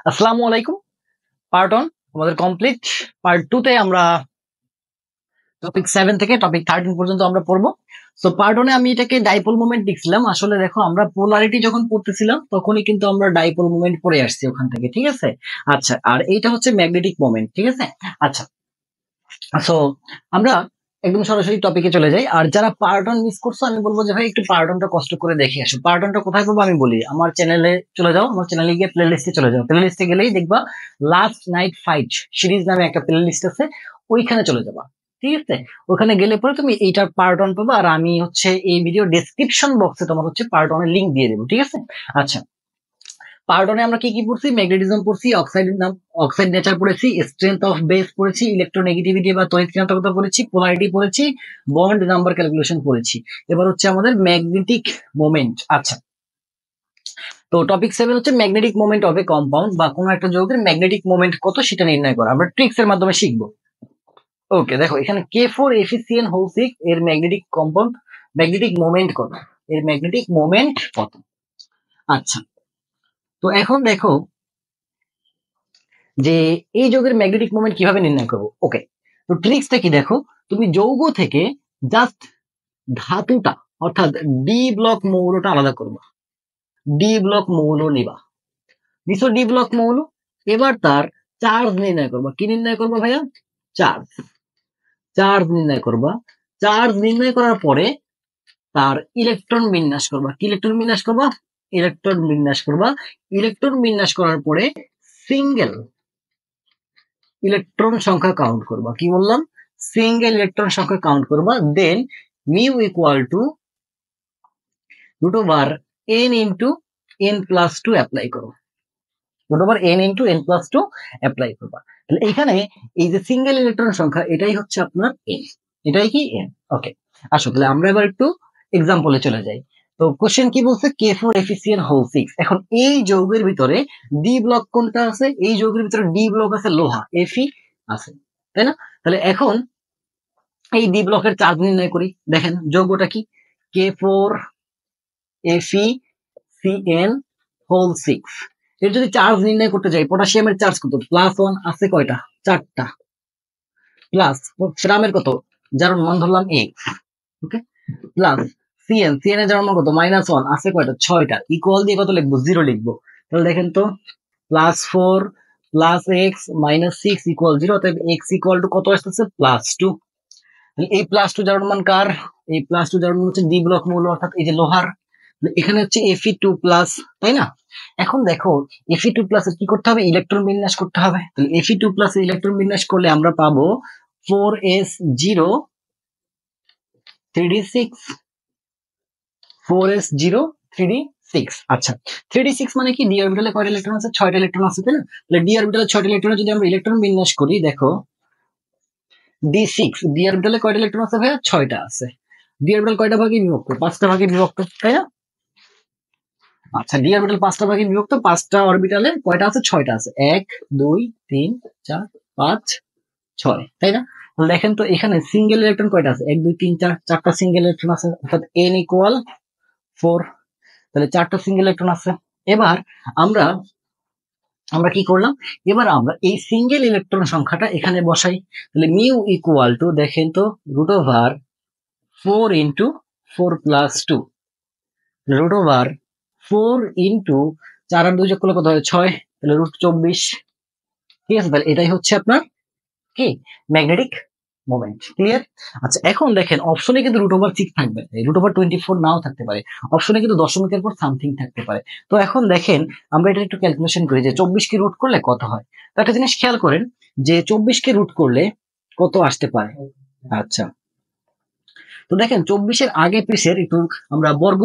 আসসালামু আলাইকুম। পার্ট 1 আমাদের কমপ্লিট। পার্ট 2 তে আমরা টপিক 7 থেকে টপিক 13 পর্যন্ত আমরা পড়বো। সো পার্ট 1 এ আমি এটাকে ডাইপোল মোমেন্ট লিখছিলাম। আসলে দেখো আমরা পোলারিটি যখন পড়তেছিলাম তখনই কিন্তু আমরা ডাইপোল মোমেন্ট পড়ে আসছি ওখান থেকে, ঠিক আছে? আচ্ছা, আর এইটা হচ্ছে ম্যাগনেটিক মোমেন্ট, ঠিক আছে? আচ্ছা, সো আমরা একদম সরাসরি টপিকে চলে যাই। আর যারা পার্ট 1 মিস করছো আমি বলবো যে ভাই একটু পার্ট 1টা কষ্ট করে দেখে আসো। পার্ট 1টা কোথায় পাবো আমি বলি, আমার চ্যানেলে চলে যাও, আমার চ্যানেলে গিয়ে প্লে লিস্টে চলে যাও। প্লে লিস্টে গেলেই দেখবা লাস্ট নাইট ফাইট সিরিজ নামে একটা প্লে লিস্ট আছে, ওইখানে চলে যাবা। ঠিক আছে, ওখানে গেলে পরে তুমি এইটার পার্ট 1 পাবা। আর আমি হচ্ছে এই ভিডিও ডেসক্রিপশন বক্সে তোমার হচ্ছে পার্ট 1 এর লিংক দিয়ে দেবো, ঠিক আছে? আচ্ছা, পার্ট 1 এ আমরা কি কি পড়ছি? ম্যাগনেটিজম পড়ছি, অক্সাইড নেচার পড়েছি, স্ট্রেংথ অফ বেস পড়েছি, ইলেকট্রোনেগেটিভিটি বা তড়িৎ পড়েছি, পোলারিটি পড়েছি, বন্ড নাম্বার ক্যালকুলেশন পড়েছি। এবার হচ্ছে আমাদের ম্যাগনেটিক মোমেন্ট। আচ্ছা, তো টপিক 7 হচ্ছে magnetic moment of A compound বা কোনো একটা যৌগের ম্যাগনেটিক মোমেন্ট কত সেটা নির্ণয় করা। আমরা ট্রিক্স এর মাধ্যমে শিখবো। ওকে, দেখো এখানে K4FeCN6 এর ম্যাগনেটিক কম্পাউন্ড ম্যাগনেটিক মোমেন্ট কত, এর ম্যাগনেটিক মোমেন্ট কত। আচ্ছা, তো এখন দেখো যে এই যৌগের ম্যাগনেটিক মোমেন্ট কিভাবে নির্ণয় করবো। ওকে, তো ট্রিক্সটা কি দেখো, তুমি যৌগ থেকে জাস্ট ধাতুটা অর্থাৎ ডি ব্লক মৌলটা আলাদা করবা। ডি ব্লক মৌল নিবা, নিচো ডি ব্লক মৌল। এবার তার চার্জ নির্ণয় করবা। কি নির্ণয় করবা ভাইয়া? চার্জ। চার্জ নির্ণয় করবা। চার্জ নির্ণয় করার পরে তার ইলেকট্রন বিন্যাস করবা। কি ইলেকট্রন বিন্যাস করবা? ইলেকট্রন বিন্যাস করবা। ইলেকট্রন বিন্যাস করার পরে সিঙ্গেল ইলেকট্রন সংখ্যা কাউন্ট করবা। কি বললাম? সিঙ্গেল ইলেকট্রন সংখ্যা কাউন্ট করবা। Then mu equal to root over n into n plus two apply করো। Root over n into n plus two apply করবা। তাহলে এখানে এই যে সিঙ্গেল ইলেকট্রন সংখ্যা এটাই হচ্ছে আপনার এন, এটাই কি এন। ওকে, আসো তাহলে আমরা এবার একটু এক্সাম্পলে চলে যাই। তো কোশ্চেন কি বলছে? K4FeCN6। এখন এই যৌগের ভিতরে ডি ব্লক কোনটা আছে? এই যৌগের ভিতরে ডি ব্লক আছে লোহা, Fe আছে, তাই না? তাহলে এখন এই ডি ব্লকের চার্জ নির্ণয় করি। দেখেন যৌগটা কি? K4FeCN6। এর যদি চার্জ নির্ণয় করতে যাই, পটাশিয়ামের চার্জ কত? +1 আছে কয়টা? 4টা। প্লাস ফেরামের কত? যার মান ধরলাম A। ওকে, প্লাস সিএন এর যার মান কত? -1 আছে কয়টা? 6টা। ইকুয়াল দিয়ে কত লিখবো? 0 লিখবো। তাহলে দেখেন তো, +4 +x -6 ইকুয়াল 0। অতএব x ইকুয়াল টু কত আসতেছে? +2। এই +2 যার মান কার? এই +2 যার মান হচ্ছে ডি ব্লক মৌল অর্থাৎ এই যে লোহার। এখানে হচ্ছে Fe2+, তাই না? এখন দেখো Fe2+ এর কি করতে হবে? ইলেকট্রন বিন্যাস করতে হবে। তাহলে Fe2+ এর ইলেকট্রন বিন্যাস করলে আমরা পাবো 4s0 3d6। 4s0 3d6। আচ্ছা, 3d6 মানে কি? ডি অরবিটালে কয়টা ইলেকট্রন আছে? 6টা ইলেকট্রন আছে, তাই না? তাহলে ডি অরবিটালে 6টা ইলেকট্রনে যদি আমরা ইলেকট্রন বিন্যাস করি, দেখো d6 ডি অরবিটালে কয়টা ইলেকট্রন আছে ভাইয়া? 6টা আছে। ডি অরবিটাল কয়টা ভাগে বিভক্ত? 5টা ভাগে বিভক্ত, তাই না? আচ্ছা, ডি অরবিটাল 5টা ভাগে বিভক্ত। 5টা অরবিটালে কয়টা আছে? 6টা আছে। 1 2 3 4 5 6, তাই না? তাহলে দেখেন তো এখানে সিঙ্গেল ইলেকট্রন কয়টা আছে? 1 2 3 4, 4টা সিঙ্গেল ইলেকট্রন আছে, অর্থাৎ n ইকুয়াল 4। তাহলে 4টা সিঙ্গেল ইলেকট্রন আছে। এবার আমরা আমরা কি করলাম? এবার আমরা এই সিঙ্গেল ইলেকট্রন সংখ্যাটা এখানে বসাই। তাহলে মিউ ইকুয়াল টু, দেখেন তো, root over 4 into 4 plus 2, root over 4 into 4 আর 2 যোগ করলে কত হয়? 6। তাহলে √24। ঠিক আছে, তাহলে এটাই হচ্ছে আপনার কি? Magnetic moment. ক্লিয়ার? আচ্ছা, এখন দেখেন অপশনে কিন্তু √6 থাকবে, √24 নাও থাকতে পারে। অপশনে কিন্তু দশমিকের পর সামথিং থাকতে পারে। তো এখন দেখেন আমরা এটা একটু ক্যালকুলেশন করি যে 24 কে রুট করলে কত হয়। তো একটা জিনিস খেয়াল করেন যে 24 কে রুট করলে কত আসতে পারে। আচ্ছা, তো দেখেন 24-এর আগে পিছের একটু আমরা বর্গ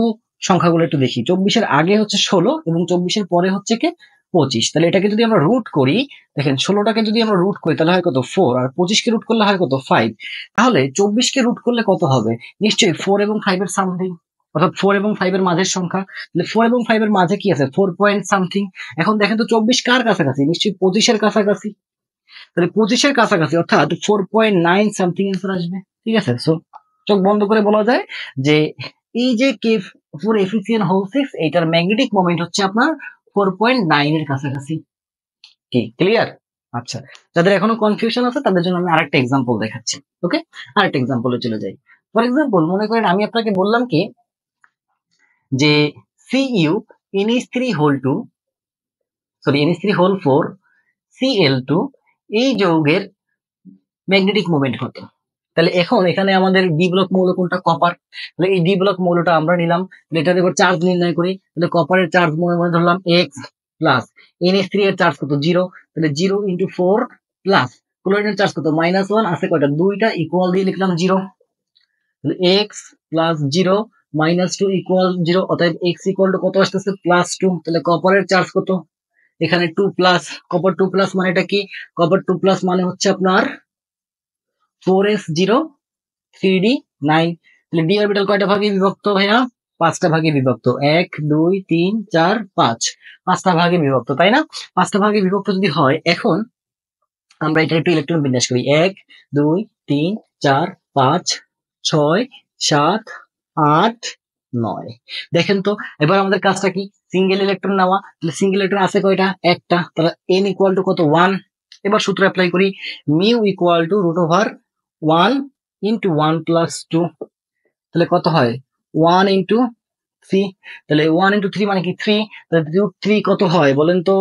সংখ্যাগুলো একটু দেখি। 24-এর আগে হচ্ছে 16 এবং 24-এর পরে হচ্ছে কি 25। তাহলে এটাকে যদি আমরা রুট করি, দেখেন 16টাকে যদি আমরা রুট করি তাহলে হয় কত? 4। আর 25-কে রুট করলে হয় কত? 5। তাহলে 24-কে রুট করলে কত হবে? নিশ্চয়ই 4 এবং 5 এর সামথিং, অর্থাৎ 4 এবং 5 এর মাঝের সংখ্যা। তাহলে 4 এবং 5 এর মাঝে কি আছে? 4 পয়েন্ট সামথিং। এখন দেখেন তো 24 কার কাছাকাছি? নিশ্চয়ই 25-এর কাছাকাছি। তাহলে 25-এর কাছাকাছি অর্থাৎ 4.9 সামথিং অ্যান্সার আসবে। ঠিক আছে, সো চোখ বন্ধ করে বলা যায় যে এই যে K4FeCN6 এইটার ম্যাগনেটিক মোমেন্ট হচ্ছে আপনার 4.9 এর কাছাকাছি। কি ক্লিয়ার? আচ্ছা, যাদের এখনো কনফিউশন আছে তাদের জন্য আমি আরেকটা এক্সাম্পল দেখাচ্ছি। ওকে, আরেকটা এক্সাম্পলে চলে যাই। ফর এক্সাম্পল মনে করেন আমি আপনাকে বললাম কি যে Cu NH3 whole 2 sorry NH3 whole 4 Cl2 এই যৌগের ম্যাগনেটিক মোমেন্ট কত। তাহলে এখন এখানে আমাদের ডি ব্লক মৌল কোনটা? কপার। তাহলে এই ডি ব্লক মৌলটা আমরা নিলাম, এটার এবার চার্জ নির্ণয় করি। তাহলে কপারের চার্জ মনে ধরলাম এক্স প্লাস NH3 এর চার্জ কত? 0। তাহলে 0 ইন্টু 4 প্লাস ক্লোরিনের চার্জ কত? -1 আছে কয়টা? দুইটা, ইকুয়াল দিয়ে লিখলাম 0। তাহলে এক্স প্লাস 0 -2 ইকুয়াল 0, অতএব এক্স ইকুয়াল টু কত আসতেছে? +2। তাহলে কপারের চার্জ কত? এখানে 2 প্লাস, কপার 2 প্লাস মানে এটা কি? কপার 2 প্লাস মানে হচ্ছে আপনার 4s0 3d9। তাহলে ডি অরবিটাল কয়টা ভাগে বিভক্ত ভাইয়া? 5টা ভাগে বিভক্ত। 1 2 3 4 5, 5টা ভাগে বিভক্ত, তাই না? 5টা ভাগে বিভক্ত যদি হয়, এখন আমরা এটা একটু ইলেকট্রন বিন্যাস করি। 1 2 3 4 5 6 7 8 9। দেখেন তো এবার আমাদের কাজটা কি? সিঙ্গেল ইলেকট্রন নেওয়া। তাহলে সিঙ্গেল ইলেকট্রন আছে কয়টা? একটা। তাহলে n ইকুয়াল টু কত? 1। এবার সূত্র অ্যাপ্লাই করি, mu equal two √1 into 1 plus 2। তাহলে কত হয়? 1 ইন্টু 3। তাহলে 1 ইন্টু 3 মানে কি? 3। তাহলে √3 কত হয় বলেন তো?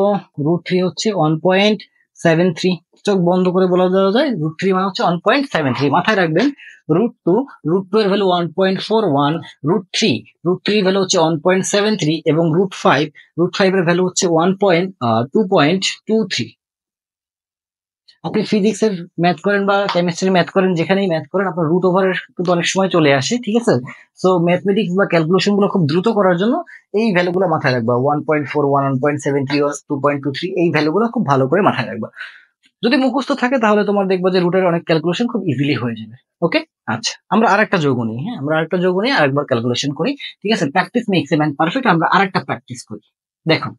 √3 হচ্ছে 1.73। চোখ বন্ধ করে বলা দেওয়া যায়, √3 মানে হচ্ছে 1.73। মাথায় রাখবেন, √2 এর ভ্যালু 1.41, √3 ভ্যালু হচ্ছে 1.73 এবং √5 এর ভ্যালু হচ্ছে 2.23। আপনি ফিজিক্সের ম্যাথ করেন বা কেমিস্ট্রির ম্যাথ করেন, যেখানেই ম্যাথ করেন আপনার রুট ওভারের কিন্তু অনেক সময় চলে আসে, ঠিক আছে? সো ম্যাথমেটিক্স বা ক্যালকুলেশন গুলো খুব দ্রুত করার জন্য এই ভ্যালুগুলো মাথায় রাখবা। 1.41, 1.73, 2.23, এই ভ্যালুগুলো খুব ভালো করে মাথায় রাখবা। যদি মুখস্থ থাকে তাহলে তোমার দেখবা যে রুটের অনেক ক্যালকুলেশন খুব ইজিলি হয়ে যাবে। ওকে, আচ্ছা, আমরা আরেকটা যৌগ নিই। হ্যাঁ, আমরা আরেকটা যৌগ নিয়ে আরেকবার ক্যালকুলেশন করি, ঠিক আছে? Practice makes a man perfect. আমরা আরেকটা প্র্যাকটিস করি। দেখো,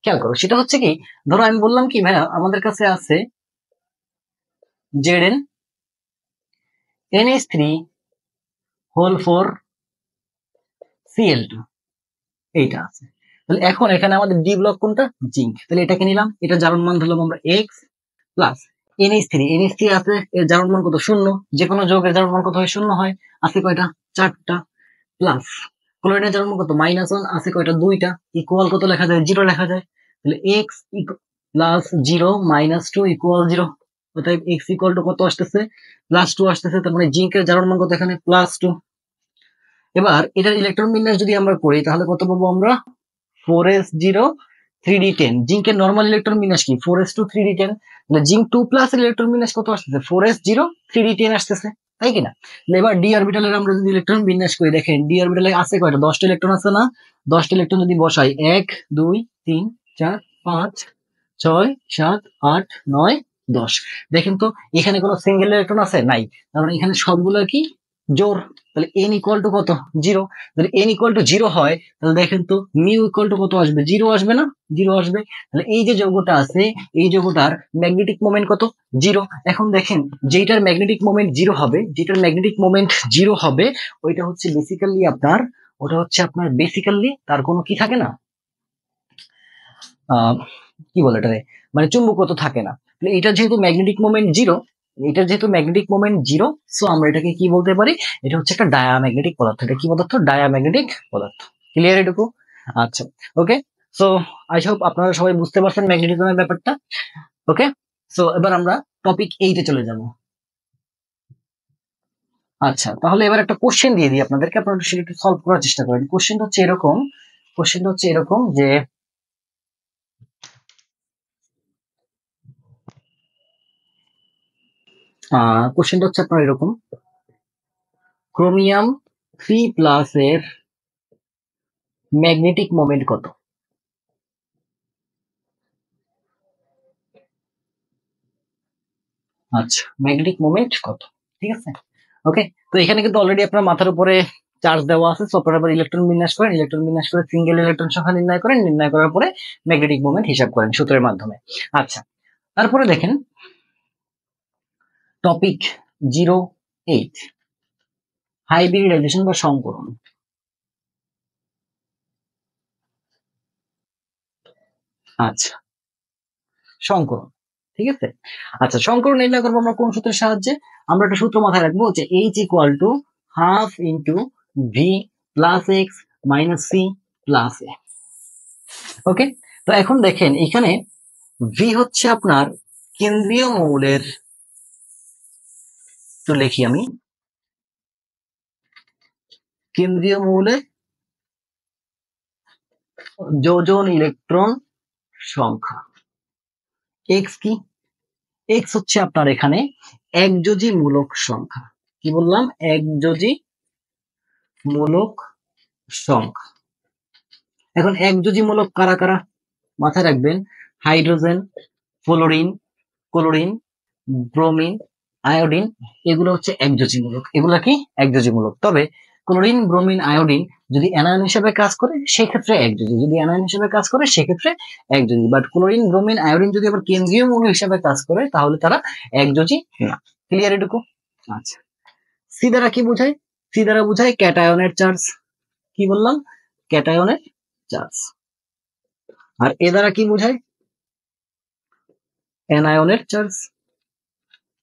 খেয়াল করো, সেটা হচ্ছে কি, ধরো আমি বললাম কি ভাইয়া আমাদের কাছে আছে Zn NH3 হোল 4 Cl2, এইটা আছে। তাহলে এখন এখানে আমাদের ডি ব্লক কোনটা? জিঙ্ক। তাহলে এটাকে নিলাম, এটা জারণ মান ধরলাম আমরা x প্লাস NH3 আছে, এর জারণ মান কত? 0। যে কোনো যৌগের জারণ মান কত হয়? 0 হয়। আছে কয়টা? 4টা। প্লাস ক্লোরিনের জারণ মান কত? -1 আছে কয়টা? 2টা। ইকুয়াল কত লেখা যায়? 0 লেখা যায়। তাহলে x প্লাস 0 -2 ইকুয়াল 0, অতএব x ইকুয়াল টু কত আসতেছে? +2 আসতেছে। তার মানে জিঙ্কের জারণ মান কত? এখানে +2। এবার এটার ইলেকট্রন বিন্যাস যদি আমরা করি তাহলে কত পাবো আমরা? 4s0 3d10। জিঙ্কের নরমাল ইলেকট্রন বিন্যাস কি? 4s2 3d10। তাহলে জিঙ্ক 2 প্লাস এর ইলেকট্রন বিন্যাস কত আসতেছে? 4s0 3d10 আসতেছে, তাই কিনা? এবার ডি অরবিটালের আমরা যদি ইলেকট্রন বিন্যাস করি, দেখেন ডি অরবিটালে আছে কয়টা? 10টা ইলেকট্রন আছে না? 10টা ইলেকট্রন যদি বসাই, 1 2 3 4 5 6 7 8 9 10, দেখেন তো এখানে কোনো সিঙ্গেল ইলেকট্রন আছে? নাই। কারণ এখানে সবগুলো কি? জোর। তাহলে n ইকুয়াল টু কত? 0। যদি n ইকুয়াল টু 0 হয় তাহলে দেখেন তো মিউ ইকুয়াল টু কত আসবে? 0 আসবে না? 0 আসবে। তাহলে এই যে যৌগটা আছে, এই যৌগটার ম্যাগনেটিক মোমেন্ট কত? 0। এখন দেখেন, যেটার ম্যাগনেটিক মোমেন্ট 0 হবে, ওইটা হচ্ছে বেসিক্যালি তার কোনো কি থাকে না, কি বলে এটারে, মানে চুম্বকত্ব থাকে না। এটা যেহেতু ম্যাগনেটিক মোমেন্ট জিরো, সো আমরা এটাকে কি বলতে পারি? এটা হচ্ছে একটা ডায়াম্যাগনেটিক পদার্থ। এটা কি পদার্থ? ডায়াম্যাগনেটিক পদার্থ। ক্লিয়ার এটুকু? আচ্ছা, ওকে। সো আই হোপ আপনারা সবাই বুঝতে পারছেন ম্যাগনেটিজমের ব্যাপারটা। ওকে, সো এবার আমরা টপিক 8 এ চলে যাব। আচ্ছা, তাহলে এবার একটা কোশ্চেন দিয়ে দিই আপনাদেরকে, আপনারা সেটা একটু সলভ করার চেষ্টা করেন। কোশ্চেনটা হচ্ছে এরকম যে কোশ্চেনটা হচ্ছে আপনার এরকম, ক্রোমিয়াম 3+ এর ম্যাগনেটিক মোমেন্ট কত? আচ্ছা, ম্যাগনেটিক মোমেন্ট কত? ঠিক আছে, ওকে। তো এখানে কিন্তু অলরেডি আপনার মাথার উপরে চার্জ দেওয়া আছে, সো আপনারা আবার ইলেকট্রন বিন্যাস করে সিঙ্গেল ইলেকট্রন সংখ্যা নির্ণয় করার পরে ম্যাগনেটিক মোমেন্ট হিসাব করেন সূত্রের মাধ্যমে। আচ্ছা, তারপরে দেখেন টপিক 08, হাইব্রিডাইজেশন বা সংকরণ। আচ্ছা, সংকরণ। ঠিক আছে, আচ্ছা সংকরণ নির্ণয় করবো আমরা কোন সূত্রের সাহায্যে? আমরা একটা সূত্র মাথায় রাখবো যে H equal to half into V plus X minus C plus A. Okay, তো এখন দেখেন এখানে ভি হচ্ছে আপনার কেন্দ্রীয় মৌলের, তো লিখি আমি কেন্দ্রীয় মৌলের যোজন ইলেকট্রন সংখ্যা। এক্স কি? এক্স হচ্ছে আপনার এখানে একযোজী মূলক সংখ্যা। কি বললাম? একযোজী মূলক সংখ্যা। এখন একযোজী মূলক কারা কারা মাথায় রাখবেন? Hydrogen, fluorine, chlorine, bromine, iodine, এগুলো হচ্ছে একযোজী মূলক। এগুলো কি? একযোজী মূলক। তবে ক্লোরিন, ব্রোমিন, আয়োডিন যদি অ্যানায়ন হিসেবে কাজ করে সেক্ষেত্রে একযোজী, যদি অ্যানায়ন হিসেবে কাজ করে সেক্ষেত্রে একযোজী। বাট ক্লোরিন, ব্রোমিন, আয়োডিন যদি আবার কেন্দ্রীয় মৌল হিসেবে কাজ করে তাহলে তারা একযোজী না। ক্লিয়ার এটুকু? আচ্ছা, সি দ্বারা কি বোঝায়? সি দ্বারা বোঝায় ক্যাটায়নের চার্জ। কি বললাম? ক্যাটায়নের চার্জ। আর এ দ্বারা কি বোঝায়? অ্যানায়নের চার্জ।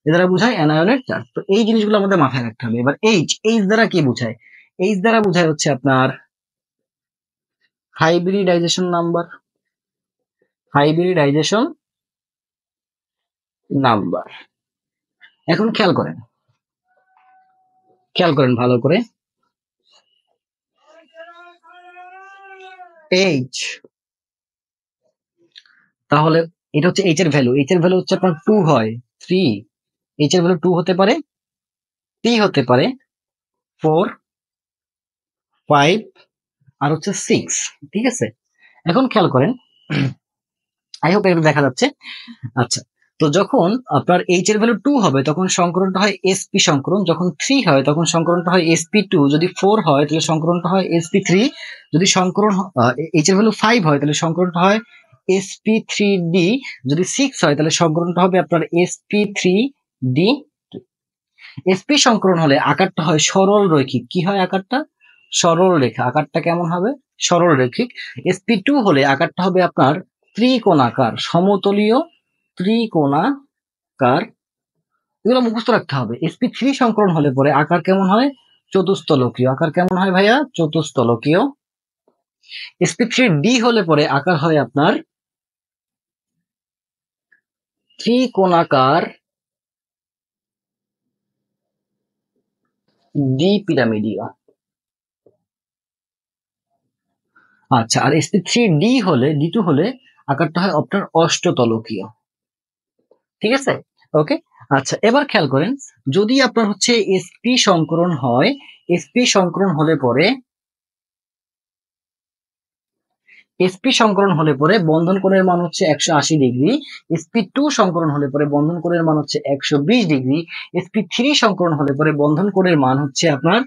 এ দ্বারা বোঝায় অ্যানায়নের চার্জ। তো এই জিনিসগুলো আমাদের মাথায় রাখতে হবে। এবার এইচ, এইচ দ্বারা কি বোঝায়? এইচ দ্বারা বোঝায় হচ্ছে আপনার হাইব্রিডাইজেশন নাম্বার। Hybridization number. এখন খেয়াল করেন, খেয়াল করেন ভালো করে। এইচ, তাহলে এটা হচ্ছে এইচ এর ভ্যালু। এইচ এর ভ্যালু হচ্ছে আপনার 2 হয় 3, এইচ এর ভ্যালু 2 হতে পারে, 3 হতে পারে, 4, 5 আর হচ্ছে 6। ঠিক আছে, এখন খেয়াল করেন, আই হোপ এটা দেখা যাচ্ছে। আচ্ছা, তো যখন আপনার এইচ এর ভ্যালু 2 হবে তখন সংকরণটা হয় এসপি সংকরণ, যখন 3 হয় তখন সংকরণটা হয় sp2, যদি 4 হয় তাহলে সংকরণটা হয় sp3, যদি সংকরণ এইচ এর ভ্যালু 5 হয় তাহলে সংকরণটা হয় sp3d, যদি 6 হয় তাহলে সংকরণটা হবে আপনার sp3d। sp সংকরণ হলে আকারটা হয় সরল রৈখিক। কি হয় আকারটা? সরল রেখা। আকারটা কেমন হবে? সরল রৈখিক। sp2 হলে আকারটা হবে আপনার ত্রিকোণাকার, সমতলীয় ত্রিকোণাকার। এগুলো মুখস্থ রাখতে হবে। sp3 সংকরণ হলে পরে আকার কেমন হয়? চতুস্তলকীয়। আকার কেমন হয় ভাইয়া? চতুস্তলকীয়। sp3d হলে পরে আকার হয় আপনার ত্রিকোণাকার দ্বিপিরামিডীয়। আচ্ছা, আর sp3d হলে, d2 হলে আকারটা হয় আপনার অষ্টতলকীয়। ঠিক আছে, ওকে। আচ্ছা, এবার খেয়াল করেন, যদি আপনার হচ্ছে sp সংকরণ হয়, sp সংকরণ হলে পরে, sp সংকরণ হলে পরে বন্ধন কোণের মান হচ্ছে 180 ডিগ্রি, sp2 সংকরণ হলে পরে বন্ধন কোণের মান হচ্ছে 120 ডিগ্রি, sp3 সংকরণ হলে পরে বন্ধন কোণের মান হচ্ছে আপনার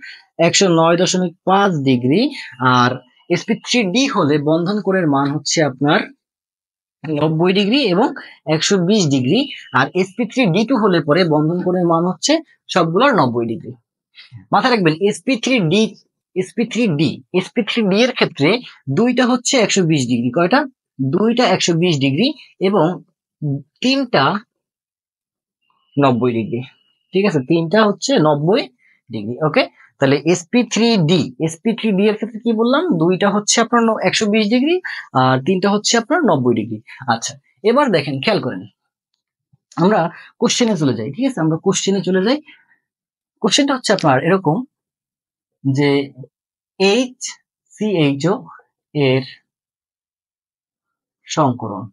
109.5 ডিগ্রি, আর sp3d হলে বন্ধন কোণের মান হচ্ছে আপনার 90 ডিগ্রি এবং 120 ডিগ্রি, আর sp3d2 হলে পরে বন্ধন কোণের মান হচ্ছে সবগুলোর 90 ডিগ্রি। মাথায় রাখবেন sp3d, sp3d, sp3d এর ক্ষেত্রে দুইটা হচ্ছে 120 ডিগ্রি। কয়টা? দুইটা 120 ডিগ্রি এবং তিনটা 90 ডিগ্রি। ঠিক আছে, তিনটা হচ্ছে 90 ডিগ্রি। ওকে, তাহলে sp3d, sp3d এর ক্ষেত্রে কি বললাম? দুইটা হচ্ছে আপনার 120 ডিগ্রি আর তিনটা হচ্ছে আপনার 90 ডিগ্রি। আচ্ছা, এবার দেখেন, খেয়াল করেন, আমরা কোশ্চেনে চলে যাই। ঠিক আছে, আমরা কোশ্চেনে চলে যাই। কোশ্চেনটা হচ্ছে আপনার এরকম যে HCHO এর সংকরণ,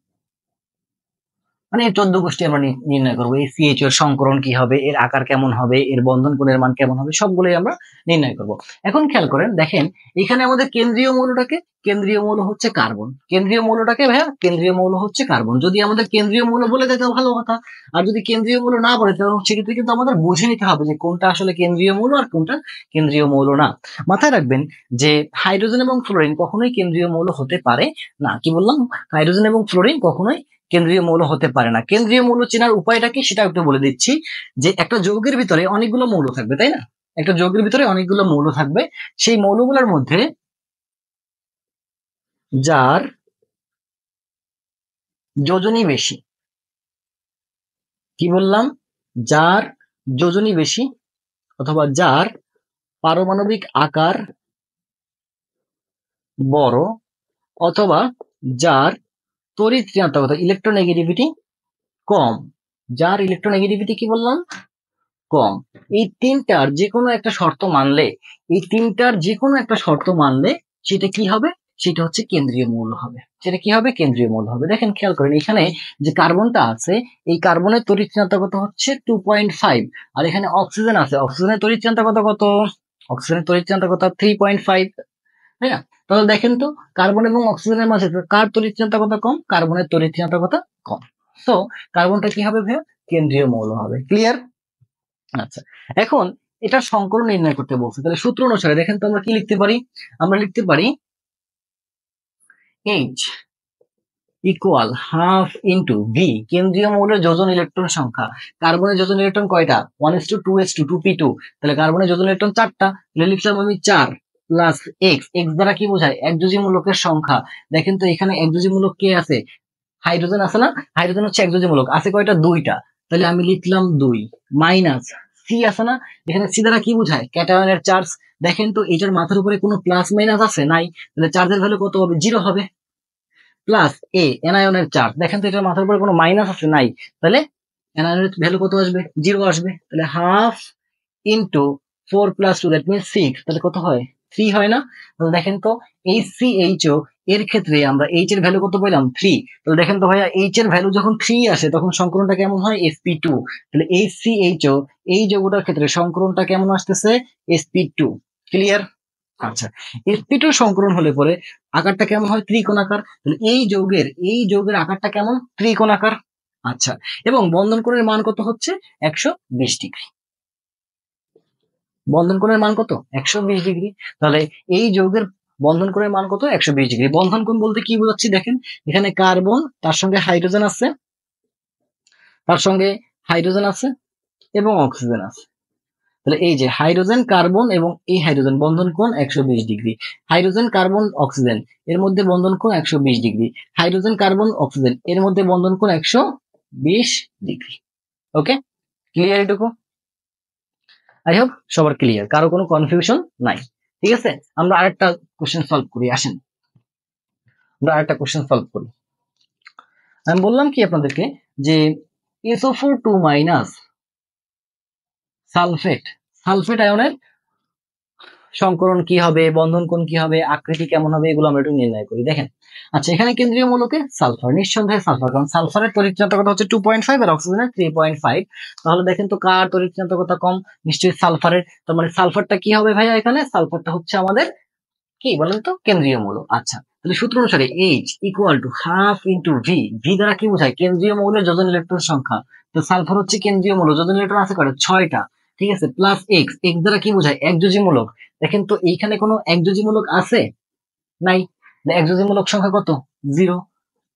মানে 14 গোষ্ঠী আমরা নির্ণয় করবো। এই CHO এর সংকরণ কি হবে, এর আকার কেমন হবে, এর বন্ধন কোণের মান কেমন হবে, সবগুলোই আমরা নির্ণয় করব। এখন খেয়াল করেন, দেখেন এখানে আমাদের কেন্দ্রীয় মৌলটাকে, কেন্দ্রীয় মৌল হচ্ছে কার্বন। কেন্দ্রীয় মৌলটাকে ভাইয়া, কেন্দ্রীয় মৌল হচ্ছে কার্বন। যদি আমাদের কেন্দ্রীয় মৌল বলে দেয় তাহলে ভালো কথা, আর যদি কেন্দ্রীয় মৌল না বলে তাহলে সেক্ষেত্রে কিন্তু আমাদের বুঝে নিতে হবে যে কোনটা আসলে কেন্দ্রীয় মৌল আর কোনটা কেন্দ্রীয় মৌল না। মাথায় রাখবেন যে হাইড্রোজেন এবং ফ্লোরিন কখনোই কেন্দ্রীয় মৌল হতে পারে না। কি বললাম? হাইড্রোজেন এবং ফ্লোরিন কখনোই কেন্দ্রীয় মৌল হতে পারে না। কেন্দ্রীয় মৌল চেনার উপায়টা কি সেটা একটু বলে দিচ্ছি, যে একটা যৌগের ভিতরে অনেকগুলো মৌল থাকবে, তাই না? একটা যৌগের ভিতরে অনেকগুলো মৌল থাকবে, সেই মৌলগুলোর মধ্যে যার যোজনী বেশি, কি বললাম? যার যোজনী বেশি অথবা যার পারমাণবিক আকার বড় অথবা যার তড়িৎ ঋণাত্মকতা ইলেকট্রোনেগেটিভিটি কম। যার ইলেকট্রোনেগেটিভিটি কি বললাম? কম। এই তিনটার যে কোনো একটা শর্ত মানলে সেটা কি হবে? সেটা হচ্ছে কেন্দ্রীয় মৌল হবে। সেটা কি হবে? কেন্দ্রীয় মৌল হবে। দেখেন, খেয়াল করেন, এখানে যে কার্বনটা আছে এই কার্বনের তড়িৎ ঋণাত্মকতা হচ্ছে 2.5, আর এখানে অক্সিজেন আছে, অক্সিজেনের তড়িৎ ঋণাত্মকতা কত? অক্সিজেনের তড়িৎ ঋণাত্মকতা 3.5, তাই না? তাহলে দেখেন তো, কার্বন এবং অক্সিজেনের মাঝে কার তড়িৎ ঋণাত্মকতা কম? কার্বনের তড়িৎ ঋণাত্মকতা কম। তো কার্বনটা কি হবে ভাইয়া? কেন্দ্রীয় মৌল হবে। ক্লিয়ার? আচ্ছা, এখন এটা সংকরণ নির্ণয় করতে বলছে, তাহলে সূত্র অনুসারে দেখেন তো আমরা কি লিখতে পারি? আমরা লিখতে পারি H equal half into V, কেন্দ্রীয় মৌলের যোজন ইলেকট্রন সংখ্যা। কার্বনের যোজন ইলেকট্রন কয়টা? 1:2:2 2p2, তাহলে কার্বনের যোজন ইলেকট্রন 4টা, তাহলে লিখলাম আমি 4 প্লাস এক্স। এক্স দ্বারা কি বোঝায়? একযোজী মূলকের সংখ্যা। দেখেন তো এখানে একযোজী মূলক কে আছে? হাইড্রোজেন আছে না? হাইড্রোজেন হচ্ছে একযোজী মূলক, আছে কয়টা? 2টা, তাহলে আমি লিখলাম 2 মাইনাস সি আছে না? এখানে সি দ্বারা কি বোঝায়? ক্যাটায়নের চার্জ। দেখেন তো এটার মাথার উপরে কোনো প্লাস মাইনাস আছে? নাই, তাহলে চার্জের ভ্যালু কত হবে? 0 হবে। প্লাস এ এনায়নের চার্জ, দেখেন তো এটার মাথার উপরে কোনো মাইনাস আছে? নাই, তাহলে এনায়নের ভ্যালু কত আসবে? 0 আসবে। তাহলে হাফ ইন্টু 4 + 2 দ্যাট মিনস 6, তাহলে কত হয়? 3 হয় না? তাহলে দেখেন তো HCHO এর ক্ষেত্রে আমরা এইচ এর ভ্যালু কত পেলাম? 3। তাহলে দেখেন তো ভাইয়া, এইচ এর ভ্যালু যখন 3 আসে তখন সংকরণটা কেমন হয়? sp2। তাহলে HCHO এই যৌগটার ক্ষেত্রে সংকরণটা কেমন আসতেছে? sp2। ক্লিয়ার? আচ্ছা, sp2 সংকরণ হলে পরে আকারটা কেমন হয়? ত্রিকোণাকার। তাহলে এই যৌগের আকারটা কেমন? ত্রিকোণাকার। আচ্ছা, এবং বন্ধন কোণের মান কত হচ্ছে? 120 ডিগ্রি। বন্ধন কোণের মান কত? 120 ডিগ্রি। তাহলে এই যৌগের বন্ধন কোণের মান কত? 120 ডিগ্রি। বন্ধন কোণ বলতে কি বোঝাচ্ছি দেখেন, এখানে কার্বন, তার সঙ্গে হাইড্রোজেন আছে, এবং অক্সিজেন আছে। তাহলে এই যে হাইড্রোজেন কার্বন এবং এই হাইড্রোজেন বন্ধন কোণ 120 ডিগ্রি। হাইড্রোজেন কার্বন অক্সিজেন এর মধ্যে বন্ধন কোণ 120 ডিগ্রি। হাইড্রোজেন কার্বন অক্সিজেন এর মধ্যে বন্ধন কোণ 120 ডিগ্রি। ওকে, ক্লিয়ার এটুকু? আই হোপ সবার ক্লিয়ার, কারো কোনো কনফিউশন নাই। ঠিক আছে, আমরা আরেকটা কোশ্চেন সলভ করি। আসেন আমরা আরেকটা কোশ্চেন সলভ করি। আমি বললাম কি আপনাদেরকে যে SO4 2- সালফেট, সালফেট আয়নের সংকরণ কি হবে, বন্ধন কোণ কি হবে, আকৃতি কেমন হবে, এগুলো আমরা একটু নির্ণয় করি। দেখেন, আচ্ছা, এখানে কেন্দ্রীয় মৌলকে সালফার, নিঃসন্দেহে সালফার, কারণ সালফারের তড়িৎ ঋণাত্মকতা হচ্ছে 2.5 আর অক্সিজেনের 3.5। তাহলে দেখেন তো কার তড়িৎ ঋণাত্মকতা কম? নিশ্চয়ই সালফারের। তার মানে সালফারটা কি হবে ভাইয়া? এখানে সালফারটা হচ্ছে আমাদের কি বলেন তো? কেন্দ্রীয় মৌল। আচ্ছা, তাহলে সূত্র অনুসারে H equal to half into V. V দ্বারা কি বোঝায়? কেন্দ্রীয় মৌলের যোজন ইলেকট্রন সংখ্যা। তো সালফার হচ্ছে কেন্দ্রীয় মৌল, যোজন ইলেকট্রন আছে কয়টা? 6টা। ঠিক আছে, প্লাস এক্স। এক্স দ্বারা কি বোঝায়? একযোজী মূলক। দেখেন তো এইখানে কোনো একযোজী মূলক আছে? নাই, একযোজী মূলক সংখ্যা কত? 0।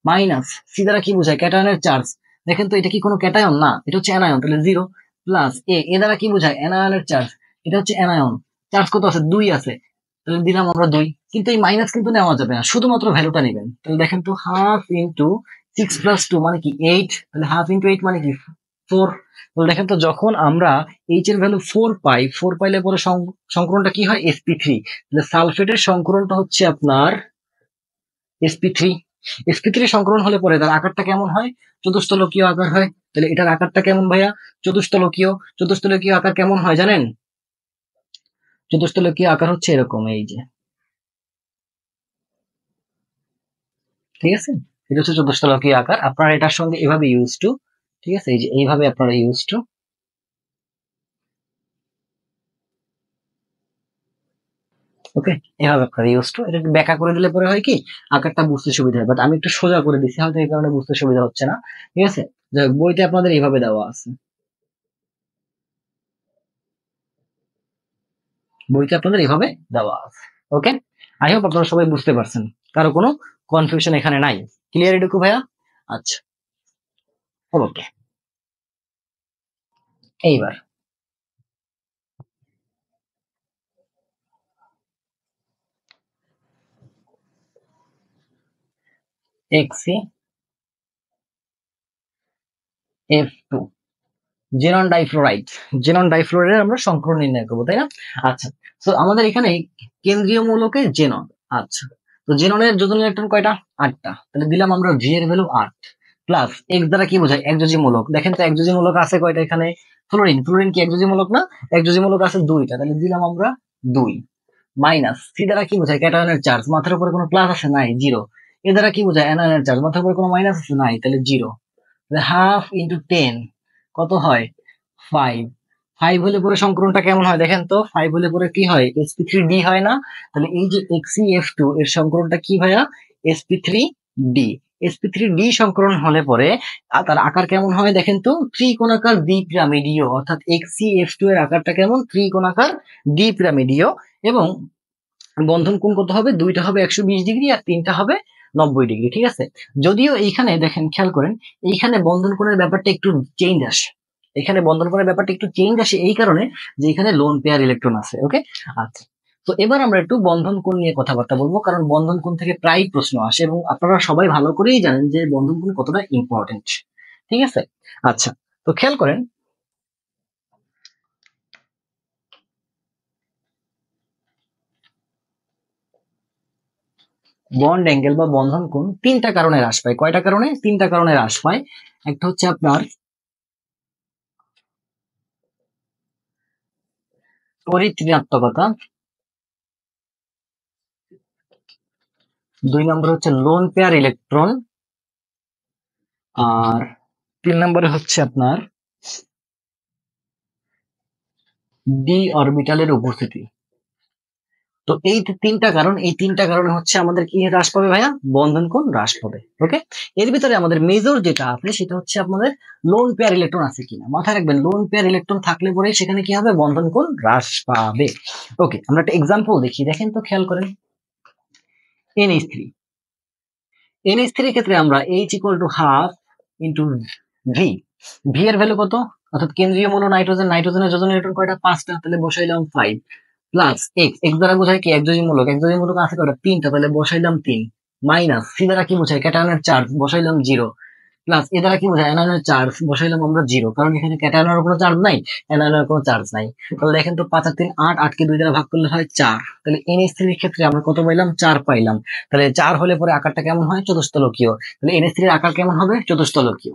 মাইনাস সি দ্বারা কি বোঝায়? ক্যাটায়নের চার্জ। দেখেন তো এটা কি কোনো ক্যাটায়ন? না, এটা হচ্ছে অ্যানায়ন, তাহলে 0। প্লাস এ দ্বারা কি বোঝায়? অ্যানায়নের চার্জ। এটা হচ্ছে অ্যানায়ন, চার্জ কত আছে? 2 আছে, তাহলে দিলাম আমরা 2। কিন্তু এই মাইনাস কিন্তু নেওয়া যাবে না, শুধুমাত্র ভ্যালুটা নেবেন। তাহলে দেখেন তো হাফ ইন্টু 6 + 2 মানে কি 8, তাহলে হাফ ইন্টু 8 মানে কি 4। তাহলে দেখেন তো যখন আমরা এইচ এর ভ্যালু 4 পাই, 4 পাইলে পরে সংকরণটা কি হয়? sp3। তাহলে সালফেটের সংকরণটা হচ্ছে আপনার sp3। sp3 সংকরণ হলে পরে তার আকারটা কেমন হয়? চতুস্তলকীয় আকার হয়। তাহলে এটার আকারটা কেমন ভাইয়া? চতুস্তলকীয়। চতুস্তলকীয় আকার কেমন হয় জানেন? চতুস্তলকীয় আকার হচ্ছে এরকম, এই যে, ঠিক আছে, এটা হচ্ছে চতুস্তলকীয় আকার। আপনারা এটার সঙ্গে এভাবে ইউজ টু, ঠিক আছে, এই যে এইভাবে আপনারা ইউজ টু, ওকে, এভাবে আপনারা ইউজ টু। এটা একটু ব্যাখ্যা করে দিলে পরে হয় কি, আকারটা বুঝতে সুবিধা হয়। বাট আমি একটু সোজা করে দিচ্ছি, হয়তো এই কারণে বুঝতে সুবিধা হচ্ছে না। ঠিক আছে, যাই হোক, বইতে আপনাদের এইভাবে দেওয়া আছে, বইতে আপনাদের এভাবে দেওয়া আছে। ওকে, আই হোপ আপনারা সবাই বুঝতে পারছেন, কারো কোনো কনফিউশন এখানে নাই। ক্লিয়ার এটুকু ভাইয়া? আচ্ছা, ওকে, এইবার XC F2 xenon difluoride, xenon ডাইফ্লোরাইডের আমরা সংকরণ নির্ণয় করবো, তাই না? আচ্ছা, তো আমাদের এখানে কেন্দ্রীয় মূলকে জেনন। আচ্ছা, তো জেননের যোজন ইলেকট্রন কয়টা? 8টা। তাহলে দিলাম আমরা ভি এর ভ্যালু 8 প্লাস এক্স দ্বারা কি বোঝায়? একযোজী মূলক। দেখেন তো একযোজী মূলক আছে কয়টা এখানে? ফ্লোরিন, ফ্লোরিন কি একযোজী মূলক না? একযোজী মূলক আছে 2টা, তাহলে দিলাম আমরা 2 মাইনাস সি দ্বারা কি বোঝায়? ক্যাটায়নের চার্জ, মাথার উপরে কোনো প্লাস আছে? নাই, 0। এ দ্বারা কি বোঝায়? অ্যানায়নের চার্জ, মাথার উপরে কোনো মাইনাস আছে? নাই, তাহলে 0। হাফ ইন্টু 10 কত হয়? 5। 5 হলে পরে সংকরণটা কেমন হয় দেখেন তো? 5 হলে পরে কি হয়? sp3d হয় না? তাহলে এই যে xeF2 এর সংকরণটা কি ভাইয়া? sp3d। sp3d সংকরণ হলে পরে তার আকার কেমন হয় দেখেন তো? ত্রিকোণাকার দ্বিপিরামিডীয়, অর্থাৎ xeF2 এর আকারটা কেমন? ত্রিকোণাকার দ্বিপিরামিডীয়। এবং বন্ধন কোণ কত হবে? দুইটা হবে 120 ডিগ্রি আর তিনটা হবে 90 ডিগ্রি, ঠিক আছে? যদিও এইখানে দেখেন, খেয়াল করেন, এইখানে বন্ধন কোণের ব্যাপারটা একটু চেঞ্জ আসে। এখানে বন্ধন কোণের ব্যাপারটা একটু চেঞ্জ আসে এই কারণে যে এখানে লোন পেয়ার ইলেকট্রন আছে। ওকে, আচ্ছা, তো এবার আমরা একটু বন্ধন কোণ নিয়ে কথাবার্তা বলবো, কারণ বন্ধন কোণ থেকে প্রায় প্রশ্ন আসে এবং আপনারা সবাই ভালো করেই জানেন যে বন্ধন কোণ কতটা ইম্পর্টেন্ট, ঠিক আছে? আচ্ছা, তো খেয়াল করেন, বন্ড অ্যাঙ্গেল বা বন্ধন কোণ তিনটা কারণে হ্রাস পায়। কয়টা কারণে? তিনটা কারণে হ্রাস পায়। একটা হচ্ছে আপনার তড়িৎ ঋণাত্মকতা, 2 নম্বরে হচ্ছে লোন পেয়ার ইলেকট্রন, আর 3 নম্বরে হচ্ছে আপনার ডি অরবিটালের উপস্থিতি। তো এই তিনটা কারণ, এই তিনটা কারণে হচ্ছে আমাদের কি হ্রাস পাবে ভাইয়া? বন্ধন কোণ হ্রাস পাবে। ওকে, এর ভিতরে আমাদের মেজর যেটা আছে সেটা হচ্ছে আপনাদের লোন পেয়ার ইলেকট্রন আছে কিনা। মাথায় রাখবেন, লোন পেয়ার ইলেকট্রন থাকলে পরে সেখানে কি হবে? বন্ধন কোণ হ্রাস পাবে। ওকে, আমরা একটা এক্সাম্পল দেখি, দেখেন তো, খেয়াল করেন, NH3, NH3 এর ক্ষেত্রে আমরা H equal to half into V. V এর ভ্যালু কত? অর্থাৎ কেন্দ্রীয় মূল নাইট্রোজেন, নাইট্রোজেনের যোজন ইলেকট্রন কয়টা? 5টা, তাহলে বসাইলাম 5 প্লাস এক্স, এক্স দ্বারা বোঝায় কি? একযোজী মূলক, একযোজী মূলক আছে কয়টা? 3টা, তাহলে বসাইলাম 3 মাইনাস সি দ্বারা কি বোঝায়? ক্যাটায়নের চার্জ, বসাইলাম 0 প্লাস এ দ্বারা কি বোঝায়? অ্যানায়নের চার্জ, বসাইলাম আমরা 0, কারণ এখানে ক্যাটায়নের কোনো চার্জ নাই, অ্যানায়নের কোনো চার্জ নাই। তাহলে দেখেন তো, 5 আর 3 8, 8 কে 2 দ্বারা ভাগ করলে হয় 4। তাহলে NH3 এর ক্ষেত্রে আমরা কত পাইলাম? 4 পাইলাম। তাহলে 4 হলে পরে আকারটা কেমন হয়? চতুস্তলকীয়। তাহলে NH3 এর আকার কেমন হবে? চতুস্তলকীয়।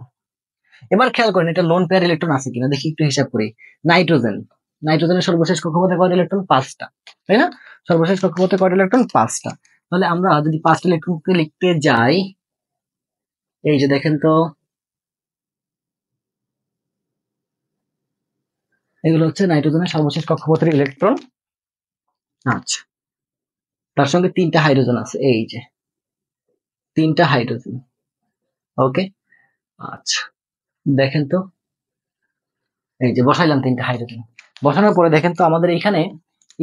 এবার খেয়াল করেন, এটা লোন পেয়ার ইলেকট্রন আছে কিনা দেখি, একটু হিসাব করি। নাইট্রোজেন, নাইট্রোজেনের সর্বশেষ কক্ষপথে কয়টা ইলেকট্রন? 5টা, তাই না? সর্বশেষ কক্ষপথে কয়টা ইলেকট্রন? 5টা। তাহলে আমরা যদি 5টা ইলেকট্রনকে লিখতে যাই, এই যে দেখেন তো, এগুলো হচ্ছে নাইট্রোজেনের সর্বশেষ কক্ষপথের ইলেকট্রন। আচ্ছা, তার সঙ্গে 3টা হাইড্রোজেন আছে, এই যে 3টা হাইড্রোজেন। ওকে, আচ্ছা, দেখেন তো, এই যে বসাইলাম 3টা হাইড্রোজেন। বসানোর পরে দেখেন তো আমাদের এখানে,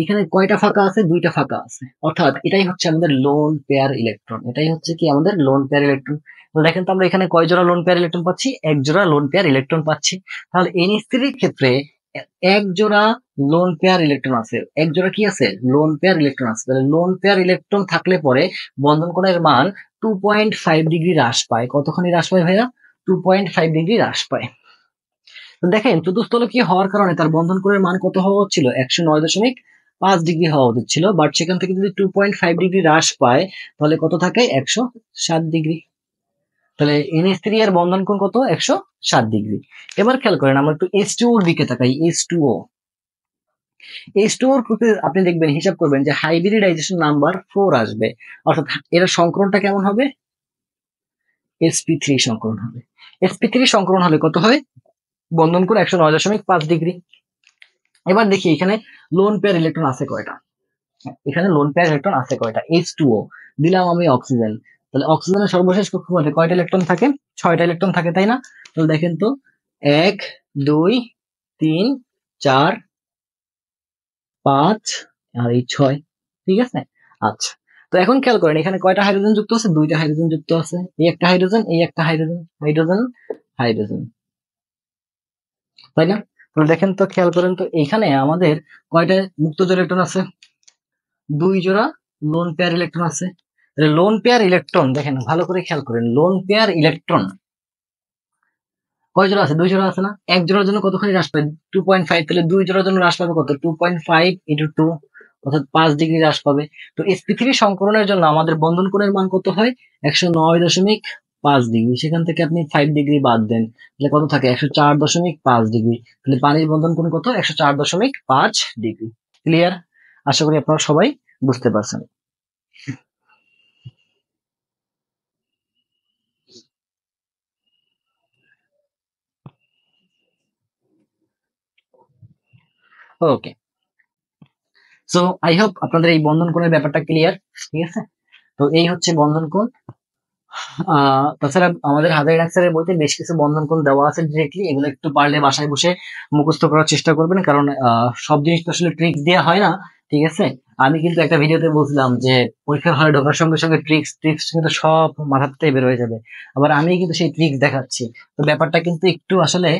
এখানে কয়টা ফাঁকা আছে? 2টা ফাঁকা আছে, অর্থাৎ এটাই হচ্ছে আমাদের লোন পেয়ার ইলেকট্রন। এটাই হচ্ছে কি আমাদের লোন পেয়ার ইলেকট্রন। দেখেন তো আমরা এখানে কয় জোড়া লোন পেয়ার ইলেকট্রন পাচ্ছি? 1 জোড়া লোন পেয়ার ইলেকট্রন পাচ্ছি। তাহলে NH3 এর ক্ষেত্রে 1 জোড়া লোন পেয়ার ইলেকট্রন আছে, 1 জোড়া কি আছে? লোন পেয়ার ইলেকট্রন আছে। তাহলে লোন পেয়ার ইলেকট্রন থাকলে পরে বন্ধন কোণের মান 2.5 ডিগ্রি হ্রাস পায়। কতখানি হ্রাস পায় ভাইয়া? 2.5 ডিগ্রি হ্রাস পায়। দেখেন, চতুস্তলকীয় হওয়ার কারণে তার বন্ধন কোণের মান কত হওয়া হচ্ছিল? 109.5 ডিগ্রি হওয়া উচিত ছিল, বাট সেখান থেকে যদি 2.5 ডিগ্রি হ্রাস পায় তাহলে কত থাকে? 107 ডিগ্রি। তাহলে NH3 এর বন্ধন কোণ কত? 107 ডিগ্রি। এবার খেয়াল করেন, আমরা একটু H2O এর দিকে তাকাই। H2O, H2O এর ক্ষেত্রে আপনি দেখবেন, হিসাব করবেন যে হাইব্রিডাইজেশন নাম্বার 4 আসবে, অর্থাৎ এর সংকরণটা কেমন হবে? sp3 সংকরণ হবে। sp3 সংকরণ হলে কত হয়? বন্ধন কোণ 109.5 ডিগ্রি। এবার দেখি এখানে লোন পেয়ার ইলেকট্রন আছে কয়টা? এখানে লোন পেয়ার ইলেকট্রন আছে কয়টা? H2O দিলাম আমি অক্সিজেন। তাহলে অক্সিজেনের সর্বশেষ কক্ষপথে কয়টা ইলেকট্রন থাকে? 6টা ইলেকট্রন থাকে, তাই না? তাহলে দেখেন তো, 1 2 3 4 5 আর এই 6, ঠিক আছে? আচ্ছা, তো এখন খেয়াল করেন, এখানে কয়টা হাইড্রোজেন যুক্ত আছে? 2টা হাইড্রোজেন যুক্ত আছে। এই একটা হাইড্রোজেন, এই একটা হাইড্রোজেন, হাইড্রোজেন হাইড্রোজেন, তাই না? তাহলে দেখেন তো, খেয়াল করেন তো, এখানে আমাদের কয়টা মুক্ত জোড় ইলেকট্রন আছে? 2 জোড়া লোন পেয়ার ইলেকট্রন আছে। লোন পেয়ার ইলেকট্রন দেখেন, ভালো করে খেয়াল করেন, লোন পেয়ার ইলেকট্রন কয় জোড়া আছে? 2 জোড়া আছে না? এক জোড়ার জন্য কতখানি হ্রাস পাবে? 2.5। তাহলে 2 জোড়ার জন্য হ্রাস পাবে কত? 2.5 ইন্টু 2, অর্থাৎ 5 ডিগ্রি হ্রাস পাবে। তো পৃথিবীর সংকলনের জন্য আমাদের বন্ধন কোণের মান কত হয়? 109.5 ডিগ্রি। সেখান থেকে আপনি 5 ডিগ্রি বাদ দেন, তাহলে কত থাকে? 104.5 ডিগ্রি। তাহলে পানির বন্ধন কোণ কত? 104.5 ডিগ্রি। ক্লিয়ার? আশা করি আপনারা সবাই বুঝতে পারছেন। ওকে, সো আই হোপ আপনাদের এই বন্ধন কোণের ব্যাপারটা ক্লিয়ার। ঠিক আছে, তো এই হচ্ছে বন্ধন কোণ। তাছাড়া আমাদের হাজারি ডাক্তারের বইতে বেশ কিছু বন্ধন কোণ দেওয়া আছে ডিরেক্টলি, এগুলো একটু পারলে বাসায় বসে মুখস্থ করার চেষ্টা করবেন, কারণ সব জিনিস তো আসলে ট্রিক্স দেওয়া হয় না। ঠিক আছে, আমি কিন্তু একটা ভিডিওতে বলছিলাম যে পরীক্ষার হলে ঢোকার সঙ্গে সঙ্গে ট্রিক্স ট্রিক্স কিন্তু সব মাথাতে বের হয়ে যাবে। আবার আমি কিন্তু সেই ট্রিক্স দেখাচ্ছি। তো ব্যাপারটা কিন্তু একটু আসলে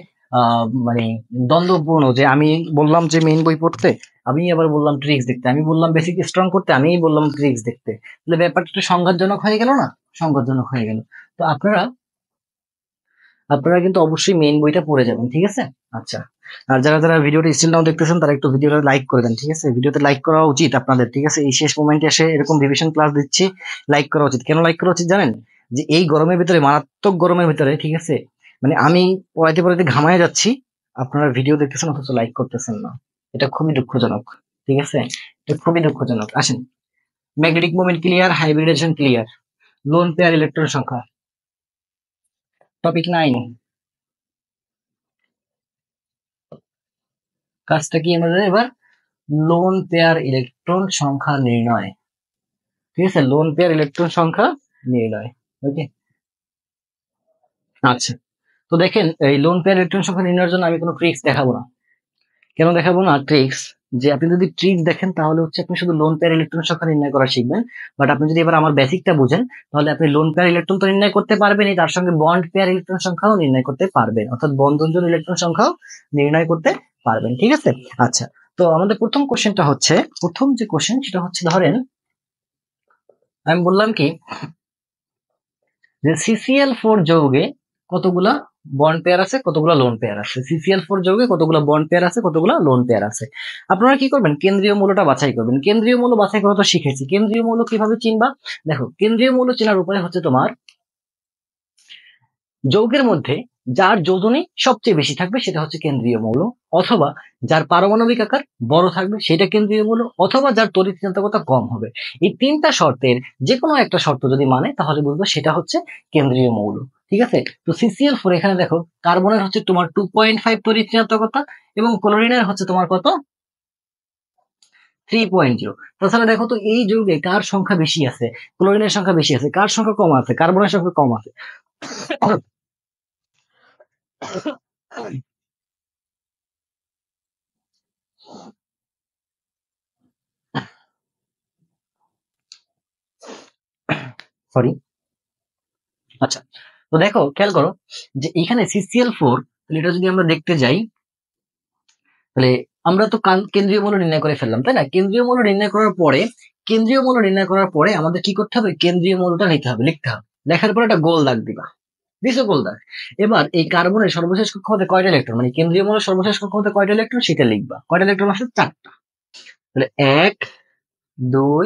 মানে দ্বন্দ্বপূর্ণ, যে আমি বললাম যে মেইন বই পড়তে, আমি আবার বললাম ট্রিক্স দেখতে, আমি বললাম বেসিক স্ট্রং করতে, আমি বললাম ট্রিক্স দেখতে। তাহলে ব্যাপারটা একটু সংঘাতজনক হয়ে গেল না? সংঘাতজনক হয়ে গেল। তো আপনারা আপনারা কিন্তু অবশ্যই মেইন বইটা পড়ে যাবেন। ঠিক আছে, আচ্ছা। আর যারা যারা ভিডিওটা স্টিল নাও দেখতেছেন, তারা একটু ভিডিওটা লাইক করে দেন। ঠিক আছে, ভিডিওতে লাইক করা উচিত আপনাদের। ঠিক আছে, এই শেষ মোমেন্টে এসে এরকম রিভিশন ক্লাস দিচ্ছি, লাইক করা উচিত। কেন লাইক করা উচিত জানেন? যে এই গরমের ভিতরে, মারাত্মক গরমের ভিতরে, ঠিক আছে, মানে আমি পড়াইতে পড়াইতে ঘামায় যাচ্ছি, আপনারা ভিডিও দেখতেছেন অথচ লাইক করতেছেন না। এটা খুবই দুঃখজনক। ঠিক আছে, এটা খুবই দুঃখজনক। আসেন, magnetic moment clear, hybridisation clear, lone pair electron সংখ্যা, টপিক 9। কাজটা কি আমাদের এবার? লোন পেয়ার ইলেকট্রন সংখ্যা নির্ণয়। ঠিক আছে, লোন পেয়ার ইলেকট্রন সংখ্যা নির্ণয়। ওকে, আচ্ছা। তো দেখেন, এই লোন পেয়ার ইলেকট্রন সংখ্যা নির্ণয়ের জন্য আমি কোনো ট্রিক্স দেখাবো না। কেন দেখাবো না ট্রিক্স? যে আপনি যদি ট্রিক্স দেখেন তাহলে হচ্ছে আপনি শুধু লোন পেয়ার ইলেকট্রন সংখ্যা নির্ণয় করা শিখবেন। বাট আপনি যদি এবার আমার বেসিকটা বুঝেন, তাহলে আপনি লোন পেয়ার ইলেকট্রন তো নির্ণয় করতে পারবেনই, তার সঙ্গে বন্ড পেয়ার ইলেকট্রন সংখ্যাও নির্ণয় করতে পারবেন, অর্থাৎ বন্ধনজোড় ইলেকট্রন সংখ্যাও নির্ণয় করতে পারবেন। ঠিক আছে, আচ্ছা। তো আমাদের প্রথম কোশ্চেনটা হচ্ছে, প্রথম যে কোশ্চেন সেটা হচ্ছে, ধরেন আমি বললাম কি যে CCl4 যৌগে কতগুলা বন্ড পেয়ার আছে, কতগুলা লোন পেয়ার আছে। CCl4 যৌগে কতগুলা বন্ড পেয়ার আছে, কতগুলা লোন পেয়ার আছে। আপনারা কি করবেন? কেন্দ্রীয় মৌলটা বাছাই করবেন। কেন্দ্রীয় মৌল বাছাই করা তো শিখেছি। কেন্দ্রীয় মৌল কিভাবে চিনবা? দেখো, কেন্দ্রীয় মৌল চেনার উপায় হচ্ছে তোমার যৌগের মধ্যে যার যোজনী সবচেয়ে বেশি থাকবে সেটা হচ্ছে কেন্দ্রীয় মৌল, অথবা যার পারমাণবিক আকার বড় থাকবে সেটা কেন্দ্রীয় মৌল, অথবা যার তড়িৎ ঋণাত্মকতা কম হবে। এই তিনটা শর্তের যে কোনো একটা শর্ত যদি মানে, তাহলে বুঝবো সেটা হচ্ছে কেন্দ্রীয় মৌল। ঠিক আছে, তো CCl4 এখানে দেখো, কার্বনের হচ্ছে তোমার 2.5 তড়িৎ ঋণাত্মকতা, এবং ক্লোরিনের হচ্ছে তোমার কত? 3.0। তাছাড়া দেখো তো, এই যৌগে কার সংখ্যা বেশি আছে? ক্লোরিনের সংখ্যা বেশি আছে। কার সংখ্যা কম আছে? কার্বনের সংখ্যা কম আছে। সরি, আচ্ছা। তো দেখো, খেয়াল করো যে এখানে CCl4, এটা যদি আমরা দেখতে যাই, তাহলে আমরা তো কেন্দ্রীয় মৌল নির্ণয় করে ফেললাম, তাই না? কেন্দ্রীয় মৌল নির্ণয় করার পরে, কেন্দ্রীয় মৌল নির্ণয় করার পরে আমাদের কি করতে হবে? কেন্দ্রীয় মৌলটা নিতে হবে, লিখতে হবে। লেখার পরে একটা গোল দাগ দিবা, দিছো গোল দাগ। এবার এই কার্বনের সর্বশেষ কক্ষপথে কয়টা ইলেকট্রন, মানে কেন্দ্রীয় মৌলের সর্বশেষ কক্ষপথে কয়টা ইলেকট্রন সেটা লিখবা। কয়টা ইলেকট্রন আছে? 4টা। তাহলে 1, 2,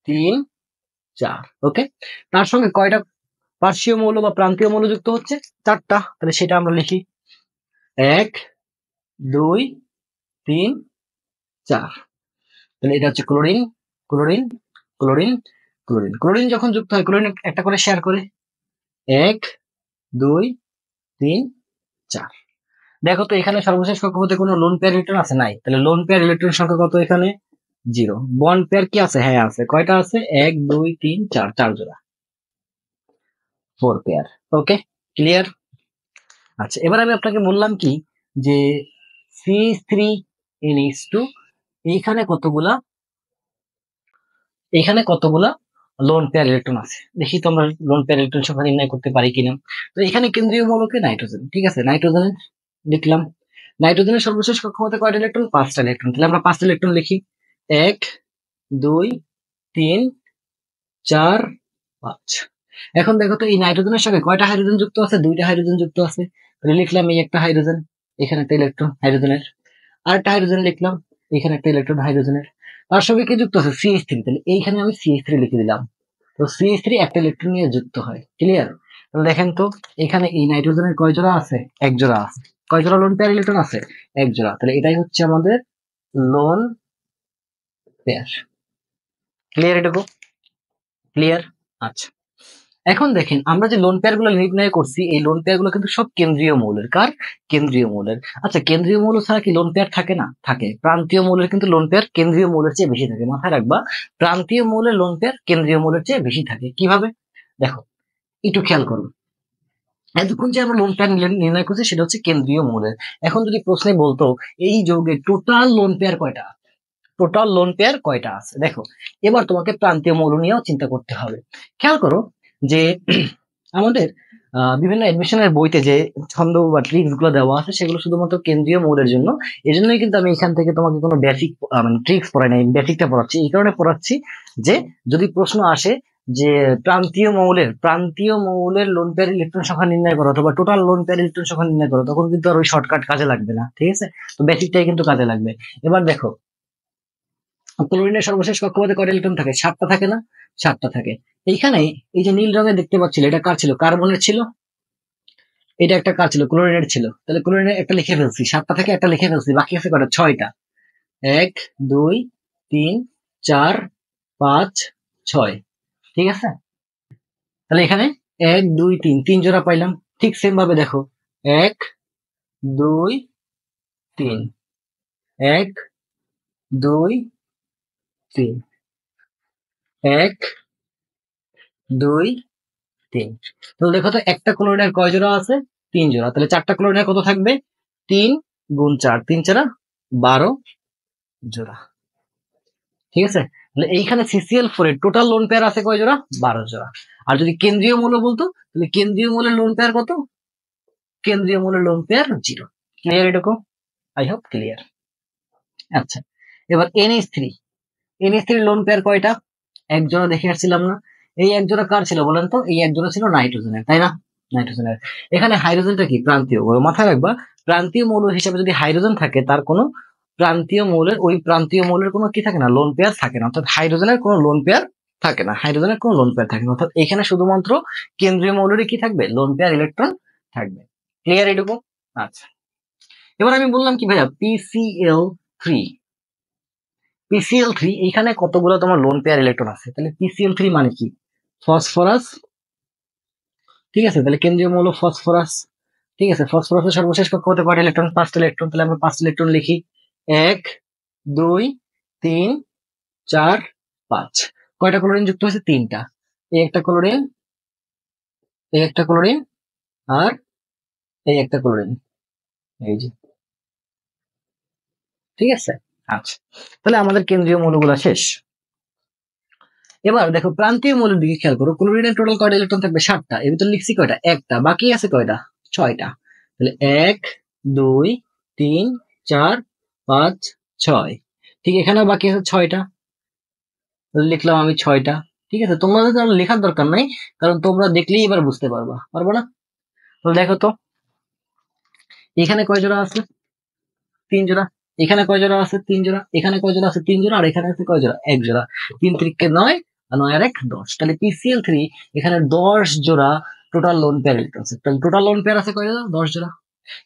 3, 4। ওকে, তার সঙ্গে কয়টা পার্শ্বীয় মৌল বা প্রান্তীয় মৌল যুক্ত হচ্ছে? 4টা। তাহলে সেটা আমরা লিখি, 1, 2, 3, 4। তাহলে এটা হচ্ছে chlorine, chlorine, chlorine, chlorine. Chlorine যখন যুক্ত হয়, ক্লোরিন একটা করে শেয়ার করে, 1, 2, 3, 4। দেখো তো, এখানে সর্বশেষ কক্ষপথে কোনো লোন পেয়ার ইলেকট্রন আছে? নাই। তাহলে লোন পেয়ার ইলেকট্রন সংখ্যা কত এখানে? 0। বন্ড পেয়ার কি আছে? হ্যাঁ আছে। কয়টা আছে? 1, 2, 3, 4, 4 জোড়া, 4 পেয়ার। ওকে, ক্লিয়ার? আচ্ছা, এবার আমি আপনাকে বললাম কি যে C3NH2, এইখানে কতগুলা, এখানে কতগুলা লোন পেয়ার ইলেকট্রন আছে। দেখি তো আমরা লোন পেয়ার ইলেকট্রন সংখ্যা নির্ণয় করতে পারি কিনা। তো এখানে কেন্দ্রীয় মৌলকে নাইট্রোজেন। ঠিক আছে, নাইট্রোজেনের লিখলাম। নাইট্রোজেনের সর্বশেষ কক্ষপথে কয়টা ইলেকট্রন? 5টা ইলেকট্রন। তাহলে আমরা 5টা ইলেকট্রন লিখি, 1, 2, 3, 4, 5। এখন দেখো তো এই নাইট্রোজেনের সঙ্গে কয়টা হাইড্রোজেন যুক্ত আছে? 2টা হাইড্রোজেন যুক্ত আছে। তাহলে লিখলাম এই একটা হাইড্রোজেন, এখানে একটা ইলেকট্রন হাইড্রোজেনের, আর একটা হাইড্রোজেন লিখলাম, এখানে একটা ইলেকট্রন হাইড্রোজেনের। তার সঙ্গে কি যুক্ত আছে? CH3। তাহলে এইখানে আমি CH3 লিখে দিলাম। তো CH3 একটা ইলেকট্রন নিয়ে যুক্ত হয়। ক্লিয়ার? তাহলে দেখেন তো এখানে এই নাইট্রোজেনের কয় জোড়া আছে? এক জোড়া আছে। কয় জোড়া লোন পেয়ার ইলেকট্রন আছে? এক জোড়া। তাহলে এটাই হচ্ছে আমাদের লোন পেয়ার। ক্লিয়ার এটুকু? ক্লিয়ার? আচ্ছা, এখন দেখেন আমরা যে লোন পেয়ার গুলো নির্ণয় করছি, এই লোন পেয়ার গুলো কিন্তু সব কেন্দ্রীয় মৌলের। কার? কেন্দ্রীয় মৌলের। আচ্ছা, কেন্দ্রীয় মৌল ছাড়া কি লোন পেয়ার থাকে না? থাকে। প্রান্তীয় মৌলের কিন্তু লোন পেয়ার কেন্দ্রীয় মৌলের চেয়ে বেশি থাকে। মাথায় রাখবা, প্রান্তীয় মৌলের লোন পেয়ার কেন্দ্রীয় মৌলের চেয়ে বেশি থাকে। কিভাবে? দেখো, একটু খেয়াল করো। এতক্ষণ যে আমরা লোন পেয়ার নির্ণয় করছি সেটা হচ্ছে কেন্দ্রীয় মৌলের। এখন যদি প্রশ্নে বলতো এই যৌগের টোটাল লোন পেয়ার কয়টা, টোটাল লোন পেয়ার কয়টা আছে, দেখো এবার তোমাকে প্রান্তীয় মৌল নিয়েও চিন্তা করতে হবে। খেয়াল করো যে আমাদের বিভিন্ন এডমিশনের বইতে যে ছন্দ বা ট্রিক্স গুলো দেওয়া আছে সেগুলো শুধুমাত্র কেন্দ্রীয় মৌলের জন্য। এই জন্যই কিন্তু আমি এখান থেকে তোমাকে কোনো বেসিক মানে ট্রিক্স পড়াই নাই, বেসিকটা পড়াচ্ছি। এই কারণে পড়াচ্ছি যে যদি প্রশ্ন আসে যে প্রান্তীয় মৌলের লোন পেয়ার ইলেকট্রন সংখ্যা নির্ণয় করো অথবা টোটাল লোন পেয়ার ইলেকট্রন সংখ্যা নির্ণয় করো, তখন কিন্তু আর ওই শর্টকাট কাজে লাগবে না। ঠিক আছে? তো বেসিকটাই কিন্তু কাজে লাগবে। এবার দেখো, ক্লোরিনের সর্বশেষ কক্ষপথে কয়টা ইলেকট্রন থাকে? 7টা থাকে না? 7টা থাকে। এইখানে এই যে নীল রঙে দেখতে পাচ্ছিল, এটা কার ছিল? কার্বনের ছিল। এটা একটা কার ছিল? ক্লোরিনের ছিল। তাহলে ক্লোরিনের একটা লিখে ফেলছি, 7টা থেকে একটা লিখে ফেলছি, বাকি আছে কয়টা? 6টা। 1 2 3 4 5 6। ঠিক আছে? তাহলে এখানে 1 2 3 3 জোড়া পাইলাম। ঠিক সেম ভাবে দেখো, 1 2 3, 1 2 3, 1 2 3। তাহলে দেখো তো একটা ক্লোরিনের কয় জোড়া আছে? 3 জোড়া। তাহলে 4টা ক্লোরিনের কত থাকবে? 3 গুণ 4, 3 4 12 জোড়া। ঠিক আছে? তাহলে এইখানে CCl4 এর টোটাল লোন পেয়ার আছে কয় জোড়া? 12 জোড়া। আর যদি কেন্দ্রীয় মৌল বলতো, তাহলে কেন্দ্রীয় মৌলের লোন পেয়ার কত? কেন্দ্রীয় মৌলের লোন পেয়ার 0। ক্লিয়ার এটুকু? I hope clear. আচ্ছা, এবার NH3 লোন পেয়ার কয়টা? এক জোড়া দেখে আসছিলাম না? এই এক জোড়া কার ছিল বলেন তো? এই এক জোড়া ছিল নাইট্রোজেনের, তাই না? নাইট্রোজেনের। এখানে হাইড্রোজেনটা কি? প্রান্তীয়। মাথায় রাখবা, প্রান্তীয় মৌল হিসেবে যদি হাইড্রোজেন থাকে তার কোনো প্রান্তীয় মৌলের কোনো কি থাকে না? লোন পেয়ার থাকে না। অর্থাৎ হাইড্রোজেনের কোনো লোন পেয়ার থাকে না। হাইড্রোজেনের কোনো লোন পেয়ার থাকে না। অর্থাৎ এখানে শুধুমাত্র কেন্দ্রীয় মৌলেরই কি থাকবে? লোন পেয়ার ইলেকট্রন থাকবে। ক্লিয়ার এটুকু? আচ্ছা, এবার আমি বললাম কি ভাইয়া PCl3 এইখানে কতগুলো তোমার লোন পেয়ার ইলেকট্রন আছে? তাহলে PCl3 মানে কি? ফসফরাস। ঠিক আছে? তাহলে কেন্দ্রীয় মৌল ফসফরাস। ঠিক আছে? ফসফরাসের সর্বশেষ কক্ষপথে কয়টা ইলেকট্রন? 5টা ইলেকট্রন। তাহলে আমরা 5 ইলেকট্রন লিখি। 1 2 3 4 5। কয়টা ক্লোরিন যুক্ত হয়েছে? 3টা। এই একটা ক্লোরিন, এই একটা ক্লোরিন, আর এই একটা ক্লোরিন। এই যে, ঠিক আছে? আচ্ছা, তাহলে আমাদের কেন্দ্রীয় মৌলগুলো শেষ। এবার দেখো প্রান্তীয় মৌলের দিকে খেয়াল করো। ক্লোরিনের টোটাল কয়টা ইলেকট্রন থাকবে? 7টা। এর ভিতর লিখছি কয়টা? একটা। বাকি আছে কয়টা? 6টা। তাহলে 1 2 3 4 5 6। ঠিক, এখানেও বাকি আছে 6টা। লিখলাম আমি 6টা। ঠিক আছে? তোমাদের তো লেখার দরকার নাই, কারণ তোমরা দেখলেই এবার বুঝতে পারবা। পারবো না? তাহলে দেখো তো এখানে কয় জোড়া আছে? 3 জোড়া। এখানে কয় জোড়া আছে? 3 জোড়া। এখানে কয় জোড়া আছে? 3 জোড়া। আর এখানে আছে কয় জোড়া? 1 জোড়া। 3 3 9, আর 9 আর 1 10। তাহলে PCl3 এখানে 10 জোড়া টোটাল লোন পেয়ার ইলেকট্রন আছে। তাহলে টোটাল লোন পেয়ার আছে কয় জোড়া? 10 জোড়া।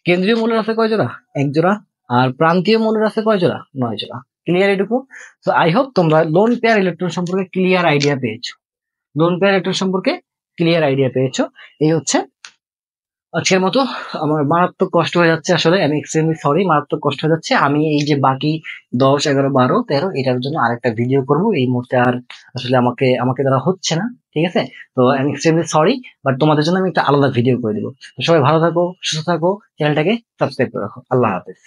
কেন্দ্রীয় মৌলের আছে কয় জোড়া? 1 জোড়া। আর প্রান্তীয় মৌলের আছে কয় জোড়া? 9 জোড়া। ক্লিয়ার এটুকু? তো আই হোপ তোমরা লোন পেয়ার ইলেকট্রন সম্পর্কে ক্লিয়ার আইডিয়া পেয়েছো। লোন পেয়ার ইলেকট্রন সম্পর্কে ক্লিয়ার আইডিয়া পেয়েছো। এই হচ্ছে আজকের মতো। আমার মারাত্মক কষ্ট হয়ে যাচ্ছে, আসলে আমি এক্সট্রিমলি সরি, মারাত্মক কষ্ট হয়ে যাচ্ছে। আমি এই যে বাকি 10 11 12 13 এটার জন্য আরেকটা ভিডিও করব। এই মুহূর্তে আর আসলে আমাকে দ্বারা হচ্ছে না। ঠিক আছে? তো আমি এক্সট্রিমলি সরি, বাট তোমাদের জন্য আমি একটা আলাদা ভিডিও করে দেবো। তো সবাই ভালো থাকো, সুস্থ থাকো, চ্যানেলটাকে সাবস্ক্রাইব করে রাখো। আল্লাহ হাফেজ।